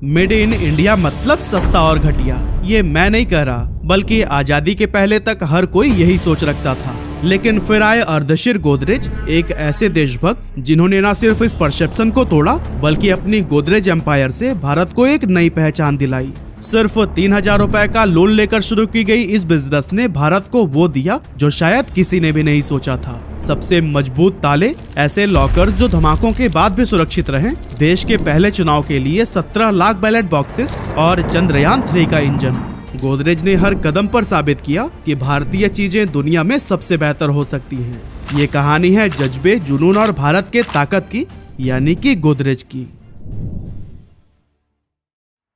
Made in India मतलब सस्ता और घटिया। ये मैं नहीं कह रहा, बल्कि आजादी के पहले तक हर कोई यही सोच रखता था। लेकिन फिर आए अर्देशीर गोदरेज, एक ऐसे देशभक्त जिन्होंने न सिर्फ इस परसेप्शन को तोड़ा, बल्कि अपनी गोदरेज एम्पायर से भारत को एक नई पहचान दिलाई। सिर्फ 3,000 रुपए का लोन लेकर शुरू की गई इस बिजनेस ने भारत को वो दिया जो शायद किसी ने भी नहीं सोचा था। सबसे मजबूत ताले, ऐसे लॉकर्स जो धमाकों के बाद भी सुरक्षित रहें, देश के पहले चुनाव के लिए 17 लाख बैलेट बॉक्सेस और चंद्रयान 3 का इंजन। गोदरेज ने हर कदम पर साबित किया कि भारतीय चीजें दुनिया में सबसे बेहतर हो सकती हैं। ये कहानी है जज्बे, जुनून और भारत के ताकत की, यानी कि गोदरेज की।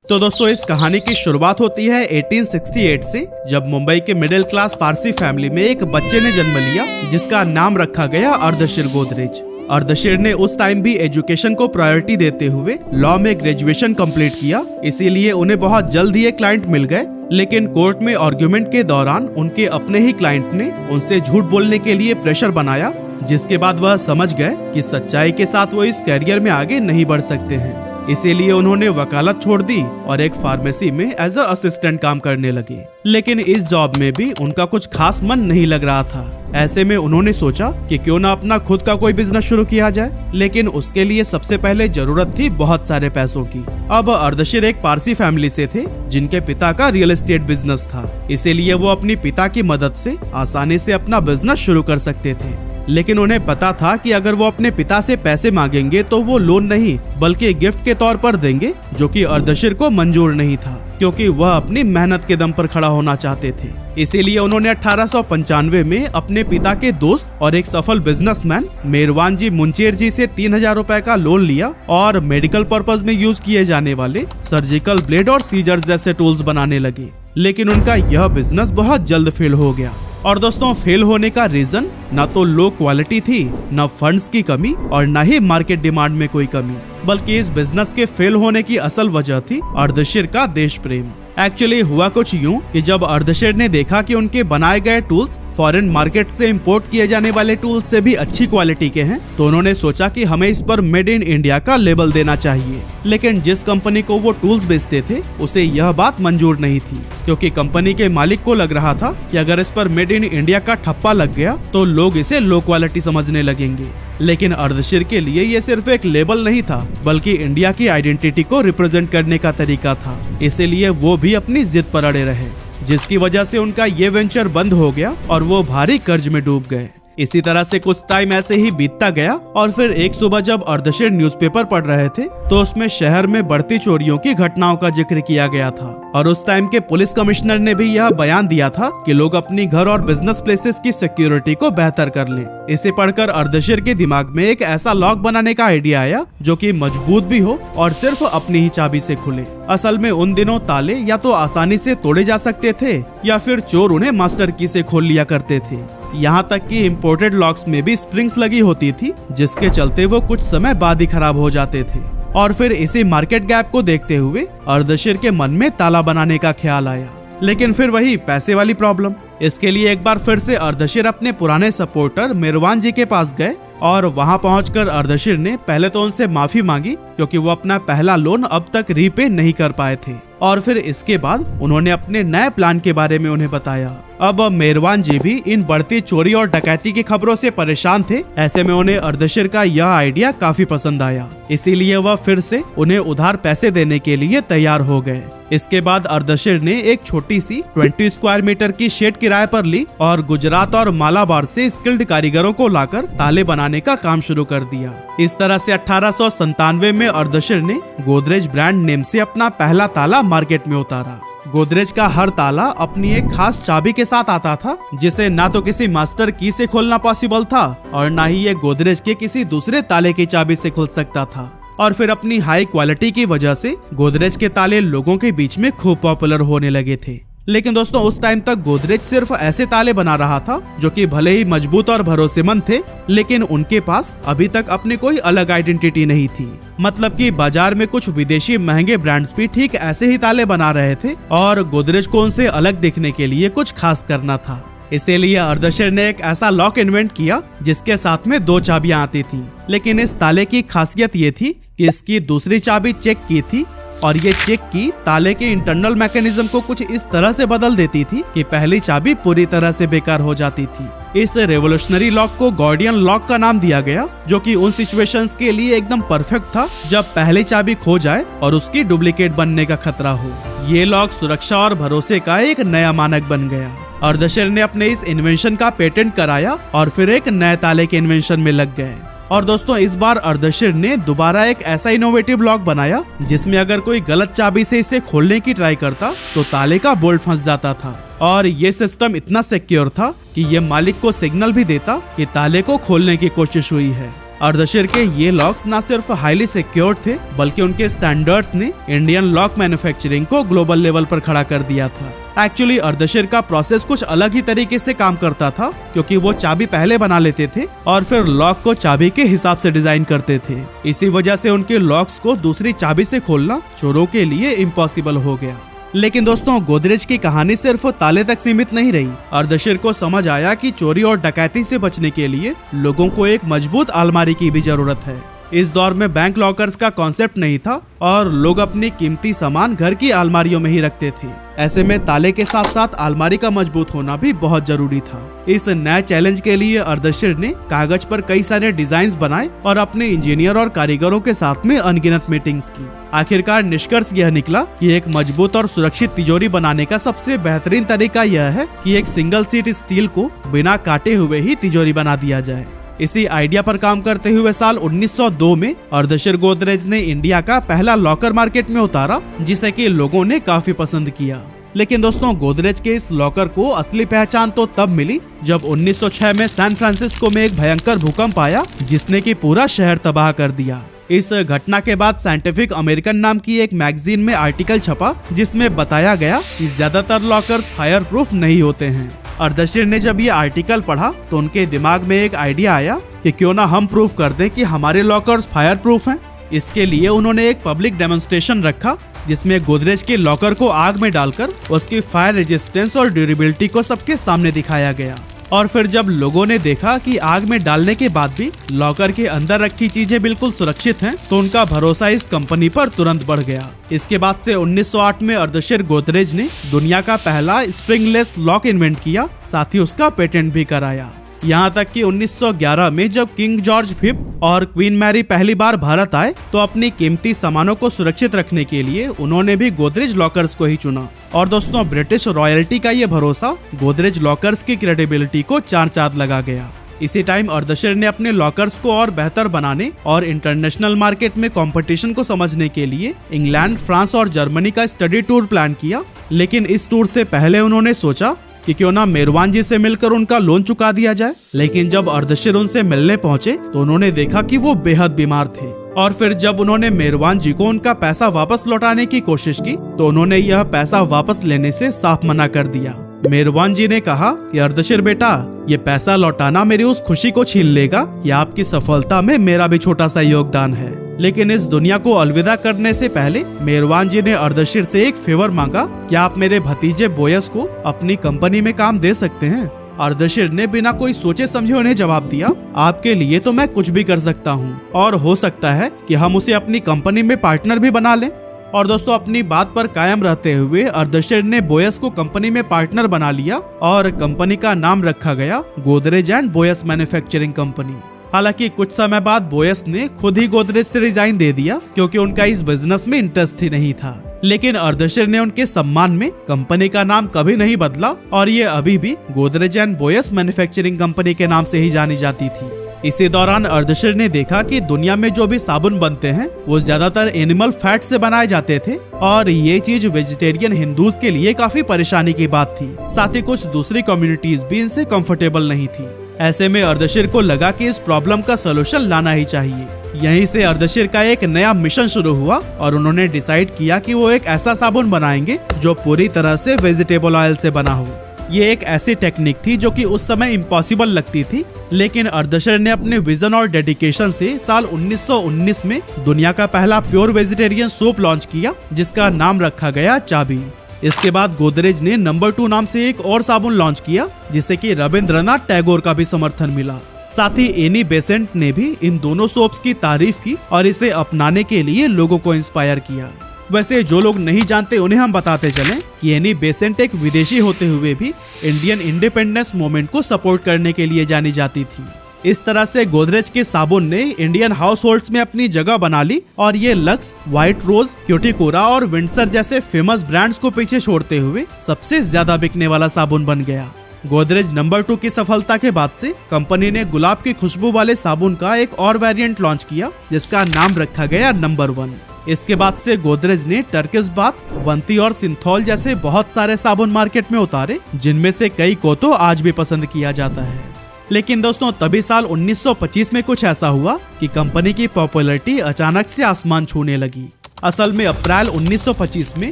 तो दोस्तों, इस कहानी की शुरुआत होती है 1868 से, जब मुंबई के मिडिल क्लास पारसी फैमिली में एक बच्चे ने जन्म लिया जिसका नाम रखा गया अर्देशीर गोदरेज। अर्देशीर ने उस टाइम भी एजुकेशन को प्रायोरिटी देते हुए लॉ में ग्रेजुएशन कंप्लीट किया, इसीलिए उन्हें बहुत जल्द ही एक क्लाइंट मिल गए। लेकिन कोर्ट में आर्गुमेंट के दौरान उनके अपने ही क्लाइंट ने उनसे झूठ बोलने के लिए प्रेशर बनाया, जिसके बाद वह समझ गए कि सच्चाई के साथ वो इस कैरियर में आगे नहीं बढ़ सकते हैं। इसीलिए उन्होंने वकालत छोड़ दी और एक फार्मेसी में एज अ असिस्टेंट काम करने लगे। लेकिन इस जॉब में भी उनका कुछ खास मन नहीं लग रहा था। ऐसे में उन्होंने सोचा कि क्यों ना अपना खुद का कोई बिजनेस शुरू किया जाए, लेकिन उसके लिए सबसे पहले जरूरत थी बहुत सारे पैसों की। अब अर्देशीर एक पारसी फैमिली से थे जिनके पिता का रियल एस्टेट बिजनेस था, इसीलिए वो अपनी पिता की मदद से आसानी से अपना बिजनेस शुरू कर सकते थे। लेकिन उन्हें पता था कि अगर वो अपने पिता से पैसे मांगेंगे तो वो लोन नहीं बल्कि गिफ्ट के तौर पर देंगे, जो कि अर्देशीर को मंजूर नहीं था, क्योंकि वह अपनी मेहनत के दम पर खड़ा होना चाहते थे। इसीलिए उन्होंने 1895 में अपने पिता के दोस्त और एक सफल बिजनेसमैन मेरवान जी मुंचेर जी से 3,000 रुपए का लोन लिया और मेडिकल पर्पज में यूज किए जाने वाले सर्जिकल ब्लेड और सीजर्स जैसे टूल्स बनाने लगे। लेकिन उनका यह बिजनेस बहुत जल्द फेल हो गया। और दोस्तों, फेल होने का रीजन ना तो लो क्वालिटी थी, ना फंड्स की कमी और ना ही मार्केट डिमांड में कोई कमी, बल्कि इस बिजनेस के फेल होने की असल वजह थी अर्देशीर का देश प्रेम। एक्चुअली हुआ कुछ यूं कि जब अर्देशीर ने देखा कि उनके बनाए गए टूल्स फॉरेन मार्केट से इंपोर्ट किए जाने वाले टूल्स से भी अच्छी क्वालिटी के हैं, तो उन्होंने सोचा कि हमें इस पर मेड इन इंडिया का लेबल देना चाहिए। लेकिन जिस कंपनी को वो टूल्स बेचते थे उसे यह बात मंजूर नहीं थी, क्योंकि कंपनी के मालिक को लग रहा था कि अगर इस पर मेड इन इंडिया का ठप्पा लग गया तो लोग इसे लो क्वालिटी समझने लगेंगे। लेकिन अर्देशीर के लिए ये सिर्फ एक लेबल नहीं था, बल्कि इंडिया की आइडेंटिटी को रिप्रेजेंट करने का तरीका था। इसीलिए वो भी अपनी जिद पर अड़े रहे, जिसकी वजह से उनका ये वेंचर बंद हो गया और वो भारी कर्ज में डूब गए। इसी तरह से कुछ टाइम ऐसे ही बीतता गया और फिर एक सुबह जब अर्देशीर न्यूज़पेपर पढ़ रहे थे तो उसमें शहर में बढ़ती चोरियों की घटनाओं का जिक्र किया गया था। और उस टाइम के पुलिस कमिश्नर ने भी यह बयान दिया था कि लोग अपनी घर और बिजनेस प्लेसेस की सिक्योरिटी को बेहतर कर लें। इसे पढ़कर अर्देशीर के दिमाग में एक ऐसा लॉक बनाने का आइडिया आया जो कि मजबूत भी हो और सिर्फ अपनी ही चाबी से खुले। असल में उन दिनों ताले या तो आसानी से तोड़े जा सकते थे या फिर चोर उन्हें मास्टर की से खोल लिया करते थे। यहाँ तक कि इम्पोर्टेड लॉक्स में भी स्प्रिंग्स लगी होती थी, जिसके चलते वो कुछ समय बाद ही खराब हो जाते थे। और फिर इसी मार्केट गैप को देखते हुए अर्देशीर के मन में ताला बनाने का ख्याल आया। लेकिन फिर वही पैसे वाली प्रॉब्लम। इसके लिए एक बार फिर से अर्देशीर अपने पुराने सपोर्टर मेरवान जी के पास गए और वहां पहुंचकर अर्देशीर ने पहले तो उनसे माफी मांगी, क्योंकि वो अपना पहला लोन अब तक रीपे नहीं कर पाए थे। और फिर इसके बाद उन्होंने अपने नए प्लान के बारे में उन्हें बताया। अब मेरवान जी भी इन बढ़ती चोरी और डकैती की खबरों से परेशान थे। ऐसे में उन्हें अर्देशीर का यह आइडिया काफी पसंद आया, इसीलिए वह फिर से उन्हें उधार पैसे देने के लिए तैयार हो गए। इसके बाद अर्देशीर ने एक छोटी सी 20 स्क्वायर मीटर की शेड किराए पर ली और गुजरात और मालाबार से स्किल्ड कारीगरों को लाकर ताले बनाने का काम शुरू कर दिया। इस तरह से 1897 में अर्देशीर ने गोदरेज ब्रांड नेम से अपना पहला ताला मार्केट में उतारा। गोदरेज का हर ताला अपनी एक खास चाबी के साथ आता था, जिसे ना तो किसी मास्टर की से खोलना पॉसिबल था और ना ही ये गोदरेज के किसी दूसरे ताले की चाबी से खुल सकता था। और फिर अपनी हाई क्वालिटी की वजह से गोदरेज के ताले लोगों के बीच में खूब पॉपुलर होने लगे थे। लेकिन दोस्तों, उस टाइम तक गोदरेज सिर्फ ऐसे ताले बना रहा था जो कि भले ही मजबूत और भरोसेमंद थे, लेकिन उनके पास अभी तक अपनी कोई अलग आइडेंटिटी नहीं थी। मतलब कि बाजार में कुछ विदेशी महंगे ब्रांड्स भी ठीक ऐसे ही ताले बना रहे थे और गोदरेज को उनसे अलग दिखने के लिए कुछ खास करना था। इसीलिए अर्देशीर ने एक ऐसा लॉक इन्वेंट किया जिसके साथ में 2 चाबियां आती थी। लेकिन इस ताले की खासियत ये थी कि इसकी दूसरी चाबी चेक की थी और ये चेक की ताले के इंटरनल मैकेनिज्म को कुछ इस तरह से बदल देती थी कि पहली चाबी पूरी तरह से बेकार हो जाती थी। इस रेवोल्यूशनरी लॉक को गॉर्डियन लॉक का नाम दिया गया, जो कि उन सिचुएशंस के लिए एकदम परफेक्ट था जब पहली चाबी खो जाए और उसकी डुप्लीकेट बनने का खतरा हो। ये लॉक सुरक्षा और भरोसे का एक नया मानक बन गया। अर्देशीर ने अपने इस इन्वेंशन का पेटेंट कराया और फिर एक नए ताले के इन्वेंशन में लग गए। और दोस्तों, इस बार अर्देशीर ने दोबारा एक ऐसा इनोवेटिव लॉक बनाया जिसमें अगर कोई गलत चाबी से इसे खोलने की ट्राई करता तो ताले का बोल्ट फंस जाता था। और ये सिस्टम इतना सिक्योर था कि ये मालिक को सिग्नल भी देता कि ताले को खोलने की कोशिश हुई है। अर्देशीर के ये लॉक्स न सिर्फ हाईली सिक्योर थे, बल्कि उनके स्टैंडर्ड्स ने इंडियन लॉक मैन्युफैक्चरिंग को ग्लोबल लेवल पर खड़ा कर दिया था। एक्चुअली अर्देशीर का प्रोसेस कुछ अलग ही तरीके से काम करता था, क्योंकि वो चाबी पहले बना लेते थे और फिर लॉक को चाबी के हिसाब से डिजाइन करते थे। इसी वजह से उनके लॉक्स को दूसरी चाबी से खोलना चोरों के लिए इम्पॉसिबल हो गया। लेकिन दोस्तों, गोदरेज की कहानी सिर्फ ताले तक सीमित नहीं रही। अर्देशीर को समझ आया कि चोरी और डकैती से बचने के लिए लोगों को एक मजबूत अलमारी की भी जरूरत है। इस दौर में बैंक लॉकर्स का कॉन्सेप्ट नहीं था और लोग अपनी कीमती सामान घर की अलमारियों में ही रखते थे। ऐसे में ताले के साथ साथ अलमारी का मजबूत होना भी बहुत जरूरी था। इस नए चैलेंज के लिए अर्देशीर ने कागज पर कई सारे डिजाइन्स बनाए और अपने इंजीनियर और कारीगरों के साथ में अनगिनत मीटिंग्स की। आखिरकार निष्कर्ष यह निकला कि एक मजबूत और सुरक्षित तिजोरी बनाने का सबसे बेहतरीन तरीका यह है कि एक सिंगल सीट स्टील को बिना काटे हुए ही तिजोरी बना दिया जाए। इसी आइडिया पर काम करते हुए साल 1902 में अर्देशीर गोदरेज ने इंडिया का पहला लॉकर मार्केट में उतारा, जिसे कि लोगों ने काफी पसंद किया। लेकिन दोस्तों, गोदरेज के इस लॉकर को असली पहचान तो तब मिली जब 1906 में सैन फ्रांसिस्को में एक भयंकर भूकंप आया, जिसने कि पूरा शहर तबाह कर दिया। इस घटना के बाद साइंटिफिक अमेरिकन नाम की एक मैगजीन में आर्टिकल छपा, जिसमें बताया गया कि ज्यादातर लॉकर फायर प्रूफ नहीं होते हैं। अर्देशीर ने जब ये आर्टिकल पढ़ा तो उनके दिमाग में एक आइडिया आया कि क्यों ना हम प्रूफ कर दें कि हमारे लॉकर्स फायर प्रूफ हैं। इसके लिए उन्होंने एक पब्लिक डेमोन्स्ट्रेशन रखा, जिसमें गोदरेज के लॉकर को आग में डालकर उसकी फायर रेजिस्टेंस और ड्यूरेबिलिटी को सबके सामने दिखाया गया। और फिर जब लोगों ने देखा कि आग में डालने के बाद भी लॉकर के अंदर रखी चीजें बिल्कुल सुरक्षित हैं, तो उनका भरोसा इस कंपनी पर तुरंत बढ़ गया। इसके बाद से 1908 में अर्देशीर गोदरेज ने दुनिया का पहला स्प्रिंगलेस लॉक इन्वेंट किया, साथ ही उसका पेटेंट भी कराया। यहाँ तक कि 1911 में जब किंग जॉर्ज V और क्वीन मैरी पहली बार भारत आए तो अपनी कीमती सामानों को सुरक्षित रखने के लिए उन्होंने भी गोदरेज लॉकर्स को ही चुना। और दोस्तों, ब्रिटिश रॉयल्टी का ये भरोसा गोदरेज लॉकर्स की क्रेडिबिलिटी को चार चांद लगा गया। इसी टाइम अर्देशीर ने अपने लॉकर्स को और बेहतर बनाने और इंटरनेशनल मार्केट में कंपटीशन को समझने के लिए इंग्लैंड, फ्रांस और जर्मनी का स्टडी टूर प्लान किया। लेकिन इस टूर से पहले उन्होंने सोचा कि क्यों ना मेरवान जी से मिलकर उनका लोन चुका दिया जाए। लेकिन जब अर्देशीर उनसे मिलने पहुंचे तो उन्होंने देखा कि वो बेहद बीमार थे। और फिर जब उन्होंने मेरवान जी को उनका पैसा वापस लौटाने की कोशिश की तो उन्होंने यह पैसा वापस लेने से साफ मना कर दिया। मेरवान जी ने कहा कि अर्देशीर बेटा, ये पैसा लौटाना मेरी उस खुशी को छीन लेगा कि आपकी सफलता में मेरा भी छोटा सा योगदान है। लेकिन इस दुनिया को अलविदा करने से पहले मेरवान जी ने अर्देशीर से एक फेवर मांगा कि आप मेरे भतीजे बोयस को अपनी कंपनी में काम दे सकते हैं। अर्देशीर ने बिना कोई सोचे समझे उन्हें जवाब दिया, आपके लिए तो मैं कुछ भी कर सकता हूँ और हो सकता है कि हम उसे अपनी कंपनी में पार्टनर भी बना लें। और दोस्तों, अपनी बात पर कायम रहते हुए अर्देशीर ने बोयस को कंपनी में पार्टनर बना लिया और कंपनी का नाम रखा गया Godrej and Boyce manufacturing company. हालांकि कुछ समय बाद बोयस ने खुद ही गोदरेज से रिजाइन दे दिया, क्योंकि उनका इस बिजनेस में इंटरेस्ट ही नहीं था। लेकिन अर्देशीर ने उनके सम्मान में कंपनी का नाम कभी नहीं बदला और ये अभी भी Godrej and Boyce manufacturing company के नाम से ही जानी जाती थी। इसी दौरान अर्देशीर ने देखा कि दुनिया में जो भी साबुन बनते हैं वो ज्यादातर एनिमल फैट से बनाए जाते थे और ये चीज वेजिटेरियन हिंदूज के लिए काफी परेशानी की बात थी। साथ ही कुछ दूसरी कम्युनिटीज भी इनसे कंफर्टेबल नहीं थी। ऐसे में अर्देशीर को लगा कि इस प्रॉब्लम का सलूशन लाना ही चाहिए। यहीं से अर्देशीर का एक नया मिशन शुरू हुआ और उन्होंने डिसाइड किया कि वो एक ऐसा साबुन बनाएंगे जो पूरी तरह से वेजिटेबल ऑयल से बना हो। ये एक ऐसी टेक्निक थी जो कि उस समय इम्पॉसिबल लगती थी, लेकिन अर्देशीर ने अपने विजन और डेडिकेशन से साल 1919 में दुनिया का पहला प्योर वेजिटेरियन सोप लॉन्च किया, जिसका नाम रखा गया चाबी। इसके बाद गोदरेज ने नंबर 2 नाम से एक और साबुन लॉन्च किया, जिसे कि रविंद्रनाथ टैगोर का भी समर्थन मिला। साथ ही एनी बेसेंट ने भी इन दोनों सोप्स की तारीफ की और इसे अपनाने के लिए लोगों को इंस्पायर किया। वैसे जो लोग नहीं जानते उन्हें हम बताते चलें कि एनी बेसेंट एक विदेशी होते हुए भी इंडियन इंडिपेंडेंस मूवमेंट को सपोर्ट करने के लिए जानी जाती थी। इस तरह से गोदरेज के साबुन ने इंडियन हाउस होल्ड्स में अपनी जगह बना ली और ये लक्स, व्हाइट रोज, क्यूटिकोरा और विंडसर जैसे फेमस ब्रांड्स को पीछे छोड़ते हुए सबसे ज्यादा बिकने वाला साबुन बन गया। गोदरेज नंबर 2 की सफलता के बाद से कंपनी ने गुलाब की खुशबू वाले साबुन का एक और वेरिएंट लॉन्च किया जिसका नाम रखा गया नंबर 1। इसके बाद से गोदरेज ने टर्किश बाथ, बंती और सिंथॉल जैसे बहुत सारे साबुन मार्केट में उतारे, जिनमें से कई को तो आज भी पसंद किया जाता है। लेकिन दोस्तों तभी साल 1925 में कुछ ऐसा हुआ कि कंपनी की पॉपुलैरिटी अचानक से आसमान छूने लगी। असल में अप्रैल 1925 में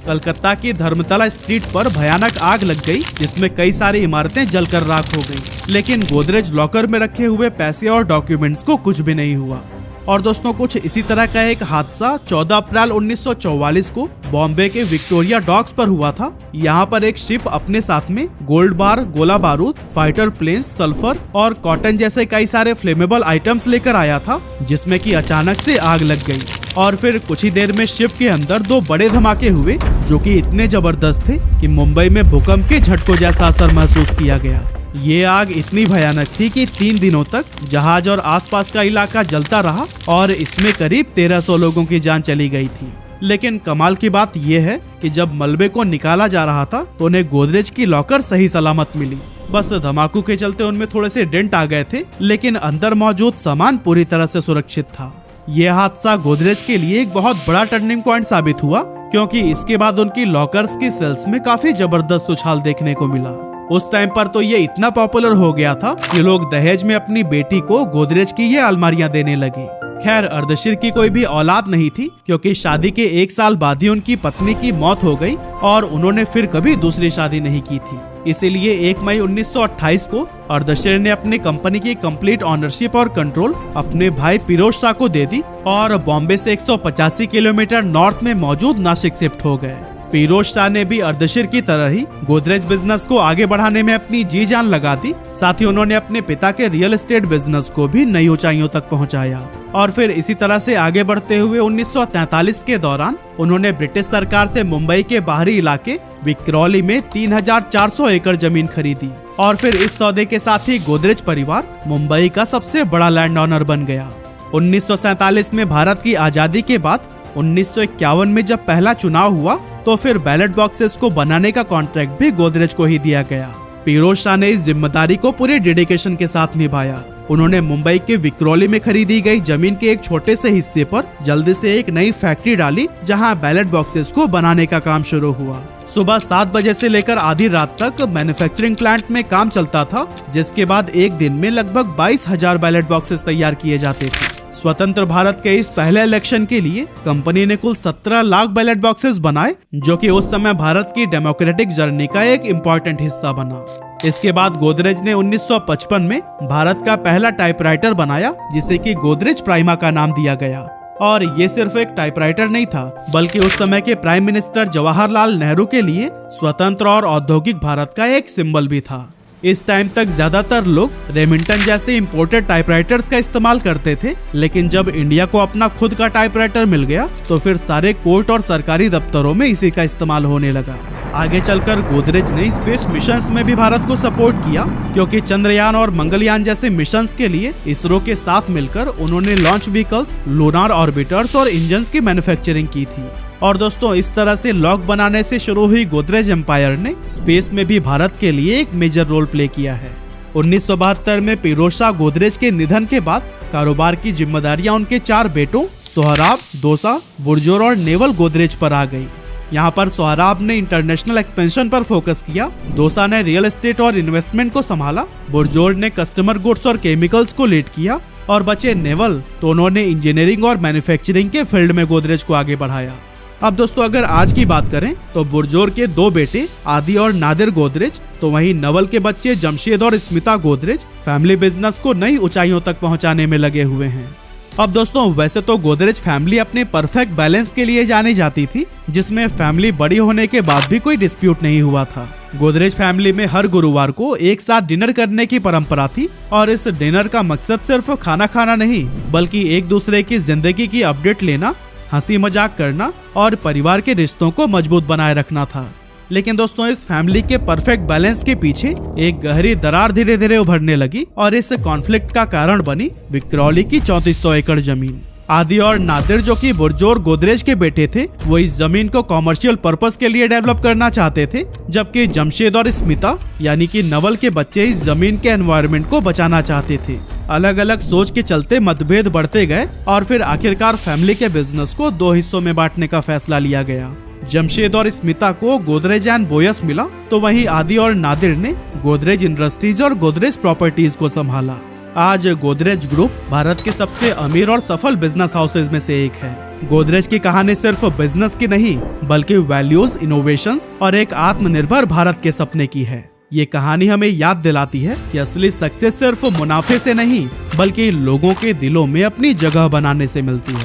कलकत्ता की धर्मतला स्ट्रीट पर भयानक आग लग गई, जिसमें कई सारी इमारतें जलकर राख हो गई। लेकिन गोदरेज लॉकर में रखे हुए पैसे और डॉक्यूमेंट्स को कुछ भी नहीं हुआ। और दोस्तों कुछ इसी तरह का एक हादसा 14 अप्रैल 1944 को बॉम्बे के विक्टोरिया डॉक्स पर हुआ था। यहाँ पर एक शिप अपने साथ में गोल्ड बार, गोला बारूद, फाइटर प्लेन्स, सल्फर और कॉटन जैसे कई सारे फ्लेमेबल आइटम्स लेकर आया था, जिसमें कि अचानक से आग लग गई। और फिर कुछ ही देर में शिप के अंदर 2 बड़े धमाके हुए जो कि इतने जबरदस्त थे कि मुंबई में भूकंप के झटकों जैसा असर महसूस किया गया। ये आग इतनी भयानक थी कि 3 दिनों तक जहाज और आसपास का इलाका जलता रहा और इसमें करीब 1300 लोगों की जान चली गई थी। लेकिन कमाल की बात यह है कि जब मलबे को निकाला जा रहा था तो उन्हें गोदरेज की लॉकर सही सलामत मिली। बस धमाकों के चलते उनमें थोड़े से डेंट आ गए थे, लेकिन अंदर मौजूद सामान पूरी तरह से सुरक्षित था। यह हादसा गोदरेज के लिए एक बहुत बड़ा टर्निंग पॉइंट साबित हुआ, क्योंकि इसके बाद उनकी लॉकर्स की सेल्स में काफी जबरदस्त उछाल देखने को मिला। उस टाइम पर तो ये इतना पॉपुलर हो गया था कि लोग दहेज में अपनी बेटी को गोदरेज की ये अलमारियां देने लगे। खैर अर्देशीर की कोई भी औलाद नहीं थी, क्योंकि शादी के 1 साल बाद ही उनकी पत्नी की मौत हो गई और उन्होंने फिर कभी दूसरी शादी नहीं की थी। इसीलिए 1 मई 1928 को अर्देशीर ने अपनी कंपनी की कंप्लीट ऑनरशिप और कंट्रोल अपने भाई फिरोज शाह को दे दी और बॉम्बे से 185 किलोमीटर नॉर्थ में मौजूद नासिक शिफ्ट हो गए। फिरोज शाह ने भी अर्देशीर की तरह ही गोदरेज बिजनेस को आगे बढ़ाने में अपनी जी जान लगा दी। साथ ही उन्होंने अपने पिता के रियल एस्टेट बिजनेस को भी नई ऊंचाइयों तक पहुंचाया। और फिर इसी तरह से आगे बढ़ते हुए 1943 के दौरान उन्होंने ब्रिटिश सरकार से मुंबई के बाहरी इलाके विक्रोली में 3400 एकड़ जमीन खरीदी। और फिर इस सौदे के साथ ही गोदरेज परिवार मुंबई का सबसे बड़ा लैंड ओनर बन गया। 1947 में भारत की आजादी के बाद 1951 में जब पहला चुनाव हुआ तो फिर बैलेट बॉक्सेस को बनाने का कॉन्ट्रैक्ट भी गोदरेज को ही दिया गया। फिरोज शाह ने इस जिम्मेदारी को पूरे डेडिकेशन के साथ निभाया। उन्होंने मुंबई के विक्रोली में खरीदी गई जमीन के एक छोटे से हिस्से पर जल्दी से एक नई फैक्ट्री डाली, जहां बैलेट बॉक्सेस को बनाने का काम शुरू हुआ। सुबह 7 बजे से लेकर आधी रात तक मैन्युफैक्चरिंग प्लांट में काम चलता था, जिसके बाद एक दिन में लगभग 22,000 बैलेट बॉक्सेस तैयार किए जाते थे। स्वतंत्र भारत के इस पहले इलेक्शन के लिए कंपनी ने कुल 17 लाख बैलेट बॉक्सेस बनाए, जो कि उस समय भारत की डेमोक्रेटिक जर्नी का एक इम्पोर्टेंट हिस्सा बना। इसके बाद गोदरेज ने 1955 में भारत का पहला टाइपराइटर बनाया, जिसे कि गोदरेज प्राइमा का नाम दिया गया। और ये सिर्फ एक टाइपराइटर नहीं था, बल्कि उस समय के प्राइम मिनिस्टर जवाहरलाल नेहरू के लिए स्वतंत्र और औद्योगिक भारत का एक सिंबल भी था। इस टाइम तक ज्यादातर लोग रेमिंगटन जैसे इंपोर्टेड टाइपराइटर्स का इस्तेमाल करते थे, लेकिन जब इंडिया को अपना खुद का टाइपराइटर मिल गया तो फिर सारे कोर्ट और सरकारी दफ्तरों में इसी का इस्तेमाल होने लगा। आगे चलकर गोदरेज ने स्पेस मिशंस में भी भारत को सपोर्ट किया, क्योंकि चंद्रयान और मंगलयान जैसे मिशंस के लिए इसरो के साथ मिलकर उन्होंने लॉन्च व्हीकल्स, लूनार ऑर्बिटर्स और इंजन्स की मैन्युफैक्चरिंग की थी। और दोस्तों इस तरह से लॉक बनाने से शुरू हुई गोदरेज एम्पायर ने स्पेस में भी भारत के लिए एक मेजर रोल प्ले किया है। 1972 में फिरोज शाह गोदरेज के निधन के बाद कारोबार की जिम्मेदारियां उनके 4 बेटों सोहराब, दोसा, बुरजोर और नेवल गोदरेज पर आ गई। यहाँ पर सोहराब ने इंटरनेशनल एक्सपेंशन पर फोकस किया, दोसा ने रियल एस्टेट और इन्वेस्टमेंट को संभाला, बुरजोर ने कस्टमर गुड्स और केमिकल्स को लीड किया और बचे नेवल तो उन्होंने इंजीनियरिंग और मैन्युफैक्चरिंग के फील्ड में गोदरेज को आगे बढ़ाया। अब दोस्तों अगर आज की बात करें तो बुरजोर के 2 बेटे आदि और नादिर गोदरेज, तो वहीं नवल के बच्चे जमशेद और स्मिता गोदरेज फैमिली बिजनेस को नई ऊंचाइयों तक पहुंचाने में लगे हुए हैं। अब दोस्तों वैसे तो गोदरेज फैमिली अपने परफेक्ट बैलेंस के लिए जानी जाती थी, जिसमें फैमिली बड़ी होने के बाद भी कोई डिस्प्यूट नहीं हुआ था। गोदरेज फैमिली में हर गुरुवार को एक साथ डिनर करने की परंपरा थी और इस डिनर का मकसद सिर्फ खाना खाना नहीं, बल्कि एक दूसरे की जिंदगी की अपडेट लेना हंसी मजाक करना और परिवार के रिश्तों को मजबूत बनाए रखना था। लेकिन दोस्तों इस फैमिली के परफेक्ट बैलेंस के पीछे एक गहरी दरार धीरे धीरे उभरने लगी और इस कॉन्फ्लिक्ट का कारण बनी विक्रोली की 3400 एकड़ जमीन। आदि और नादिर जो कि बुरजोर गोदरेज के बेटे थे, वो इस जमीन को कॉमर्शियल पर्पस के लिए डेवलप करना चाहते थे, जबकि जमशेद और स्मिता यानी कि नवल के बच्चे इस जमीन के एनवायरनमेंट को बचाना चाहते थे। अलग अलग सोच के चलते मतभेद बढ़ते गए और फिर आखिरकार फैमिली के बिजनेस को 2 हिस्सों में बांटने का फैसला लिया गया। जमशेद और स्मिता को गोदरेज एंड बोयस मिला, तो वहीं आदि और नादिर ने गोदरेज इंडस्ट्रीज और गोदरेज प्रॉपर्टीज को संभाला। आज गोदरेज ग्रुप भारत के सबसे अमीर और सफल बिजनेस हाउसेज में से एक है। गोदरेज की कहानी सिर्फ बिजनेस की नहीं, बल्कि वैल्यूज, इनोवेशंस और एक आत्मनिर्भर भारत के सपने की है। ये कहानी हमें याद दिलाती है कि असली सक्सेस सिर्फ मुनाफे से नहीं, बल्कि लोगों के दिलों में अपनी जगह बनाने से मिलती है।